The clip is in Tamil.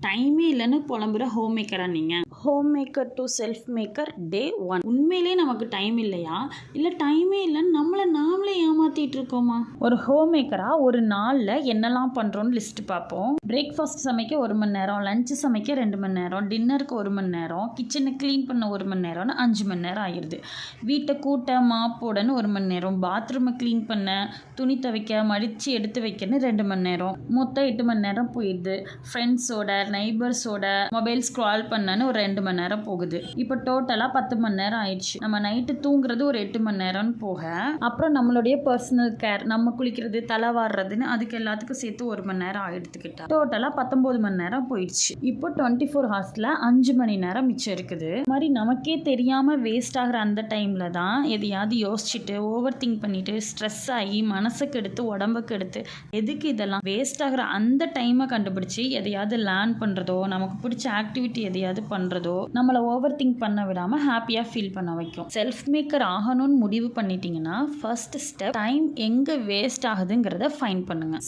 டைமே இல்லைன்னு புலம்புற ஹோம் மேக்கரா நீங்கள்? Home maker to self maker day 1. உண்மையிலே நமக்கு டைம் இல்லையா, இல்லை டைமே இல்லைன்னு நம்மளை நாமளே ஏமாத்திட்டு இருக்கோமா? ஒரு ஹோம் மேக்கரா ஒரு நாளில் என்னெல்லாம் பண்ணுறோன்னு லிஸ்ட் பார்ப்போம். பிரேக்ஃபாஸ்ட் சமைக்க 1 மணி நேரம், லஞ்சு சமைக்க 2 மணி நேரம், டின்னருக்கு 1 மணி நேரம், கிச்சனை க்ளீன் பண்ண 1 மணி நேரம்னு 5 மணி நேரம் ஆயிடுது. வீட்டை கூட்ட மாப்போடன்னு 1 மணி நேரம், பாத்ரூமை க்ளீன் பண்ண, துணி துவைக்க, மடித்து எடுத்து வைக்கன்னு 2 மணி நேரம், மொத்தம் 8 மணி நேரம் போயிடுது. ஃப்ரெண்ட்ஸோட நெய்பர்ஸோட மொபைல் ஸ்க்ரால் பண்ணனு ஒரு 2 மணி நேரம் போகுது. இப்போ டோட்டலாக 10 மணி நேரம் ஆயிடுச்சு. நம்ம நைட்டு தூங்குறது ஒரு 8 மணி நேரம்னு போக, அப்புறம் நம்மளுடைய பர்சனல் கேர், நம்ம குளிக்கிறது, தலை வாடுறதுன்னு அதுக்கு எல்லாத்துக்கும் சேர்த்து 1 மணி நேரம் எடுத்துக்கிட்டா டோட்டலாக 19 மணி நேரம் போயிடுச்சு. இப்போ 24 ஹவர்ஸில் 5 மணி நேரம் மிச்சம் இருக்குது. இது மாதிரி நமக்கே தெரியாமல் வேஸ்ட் ஆகிற அந்த டைமில் தான் எதையாவது யோசிச்சுட்டு ஓவர் திங்க் பண்ணிட்டு ஸ்ட்ரெஸ் ஆகி மனசுக்கு எடுத்து உடம்புக்கு எடுத்து எதுக்கு இதெல்லாம் வேஸ்ட் ஆகிற அந்த டைமை கண்டுபிடிச்சி எதையாவது லேர்ன் பண்ணுறதோ, நமக்கு பிடிச்ச ஆக்டிவிட்டி எதையாவது பண்ணுறதோ நம்மளை ஓவர் திங்க் பண்ண விடாமல் ஹாப்பியாக ஃபீல் பண்ண வைக்கும். செல்ஃப் மேக்கர் ஆகணும்னு முடிவு பண்ணிட்டீங்கன்னா ஃபர்ஸ்ட் ஸ்டெப் டைம் எங்கே வேஸ்ட் ஆகுதுங்கிறத ஃபைண்ட் பண்ணுங்கள்.